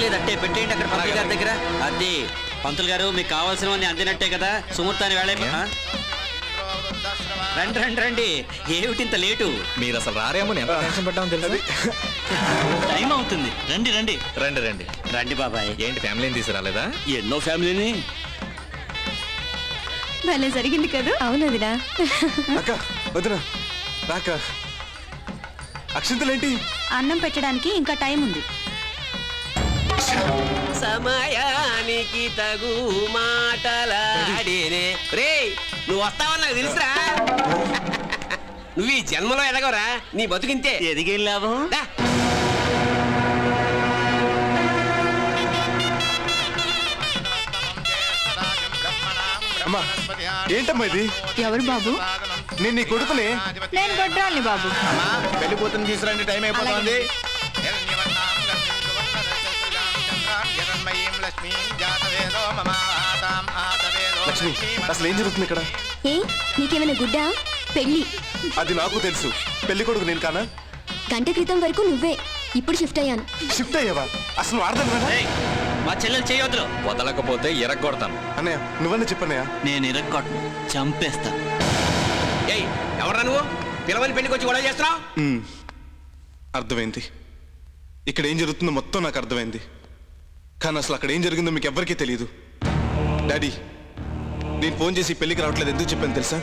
లేదు అట్టే పెట్టేయండి అక్కడ పంతులు గారి దగ్గర. అది పంతులు గారు మీకు కావాల్సినవన్నీ అందినట్టే కదా, సుముహూర్తాన్ని వేళ. రండి రండి రండి, ఏమిటింత లేటు? మీరు అసలు రారేమో ఎంత టెన్షన్ పెట్టామో తెలుసు. టైం అవుతుంది. రండి రండి రండి రండి రండి బాబాయ్. ఏంటి ఫ్యామిలీని తీసుకురాలేదా? ఎన్నో ఫ్యామిలీని. భలే జరిగింది కదా. అవును వదినా. అక్క వదినా రాక అక్షంతలేంటి? అన్నం పెట్టడానికి ఇంకా టైం ఉంది. సమయానికి తగు మాటలాడినే. రే నువ్వు వస్తావని నాకు తెలుసురా. నువ్వు ఈ జన్మలో ఎదగవరా, నీ బతుకింతే. ఎదిగేం లాభం? అమ్మా ఏంటమ్మా ఇది? ఎవరు బాబు? నేను నీ కొడుకునే. నేను గొడ్రాల్ని బాబు. పెళ్లి కూతురు తీసుకురండి, టైం అయిపోతుంది. లక్ష్మి అసలు ఏం జరుగుతుంది ఇక్కడ? ఏ నీకేమైనా గుడ్డా? పెళ్లి అది నాకు తెలుసు. పెళ్లి కొడుకు నేను కానా? గంట క్రితం వరకు నువ్వే, ఇప్పుడు షిఫ్ట్ అయ్యాను. షిఫ్ట్ అయ్యావా? అసలు వాడదాం కదా. మా చెల్లెలు చేయొద్దు. వదలకపోతే ఎరగొడతాను. అన్నయ్య నువ్వన్నా చెప్పన్నయ్య. నేను ఇరగొట్టను, చంపేస్తాను. ఏయ్ ఎవరా నువ్వు? పిలవని పెళ్లికి వచ్చి గొడవ చేస్తున్నావు? అర్థమైంది. ఇక్కడ ఏం జరుగుతుందో మొత్తం నాకు అర్థమైంది. కానీ అసలు అక్కడ ఏం జరిగిందో మీకు ఎవ్వరికీ తెలియదు. డాడీ నేను ఫోన్ చేసి పెళ్లికి రావట్లేదు ఎందుకు చెప్పాను తెలుసా?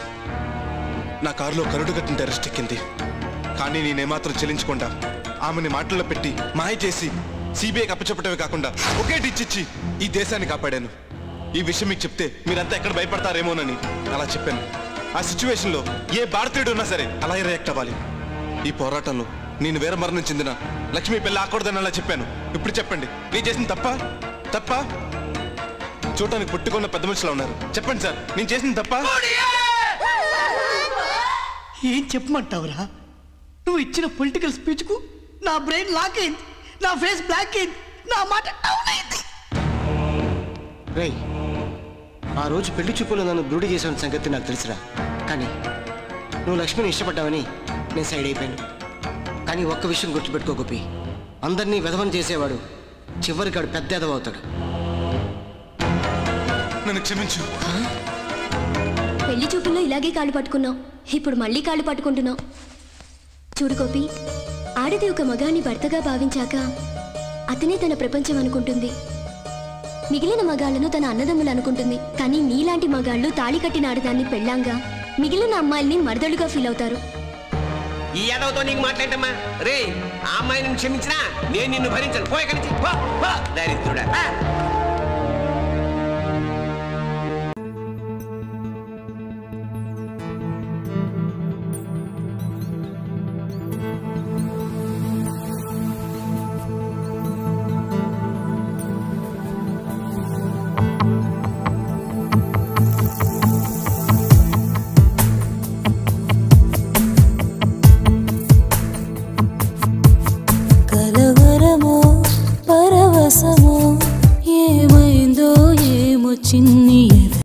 నా కారులో కరుడు కట్టిన టెర్రరిస్ట్ ఎక్కింది. కానీ నేనేమాత్రం చెల్లించకుండా ఆమెని మాటల్లో పెట్టి మాయ చేసి సిబిఐకి అప్పచెప్పటమే కాకుండా ఒకే డిచ్చిచ్చి ఈ దేశాన్ని కాపాడాను. ఈ విషయం మీకు చెప్తే మీరంతా ఎక్కడ భయపడతారేమోనని అలా చెప్పాను. ఆ సిచ్యువేషన్లో ఏ భారతీయుడు ఉన్నా సరే అలా రియాక్ట్ అవ్వాలి. ఈ పోరాటంలో నేను వేరే మరణం చెందిన లక్ష్మి పెళ్ళి ఆకూడదని అలా చెప్పాను. ఇప్పుడు చెప్పండి, నేను చేసిన తప్ప? చూడటానికి పుట్టుకున్న పెద్ద మనుషులు ఉన్నారు. చెప్పండి సార్, నేను చేసిన తప్ప? ఏం చెప్పమంటావురా? నువ్వు ఇచ్చిన పొలిటికల్ స్పీచ్ కు నా బ్రెయిన్ లాక్ అయింది, నా ఫేస్ బ్లాక్ అయింది, నా మాట డౌన్ అయింది. రేయ్ ఆ రోజు పెళ్లి చూపులో నన్ను బ్లూడీ చేసిన సంగతి నాకు తెలుసురా. కానీ నువ్వు లక్ష్మిని ఇష్టపడ్డావని నేను సైడ్ అయిపోయాను. కానీ ఒక్క విషయం గుర్తుపెట్టుకో గోపి, అందరినీ విధవని చేసేవాడు చివరికి వాడు పెద్ద ఎదవ అవుతాడు. నన్ను క్షమించు. పెళ్లి చూపుల్లో ఇలాగే కాళ్ళు పట్టుకున్నావు, ఇప్పుడు మళ్ళీ కాళ్ళు పట్టుకుంటున్నావు. చూడు గోపి, ఆడది ఒక మగాన్ని భర్తగా భావించాక అతనే తన ప్రపంచం అనుకుంటుంది. మిగిలిన మగాళ్లను తన అన్నదమ్ములు అనుకుంటుంది. కానీ నీలాంటి మగాళ్ళు తాళి కట్టిన ఆడదాన్ని పెళ్ళాంగా మిగిలిన అమ్మాయిల్ని మరదలుగా ఫీల్ అవుతారు. ఈ యాదవతో నీకు మాట్లాడమ్మా. రే ఆ అమ్మాయిని క్షమించినా నేను నిన్ను భరించను. పోయి కలిసి దరిద్రుడా.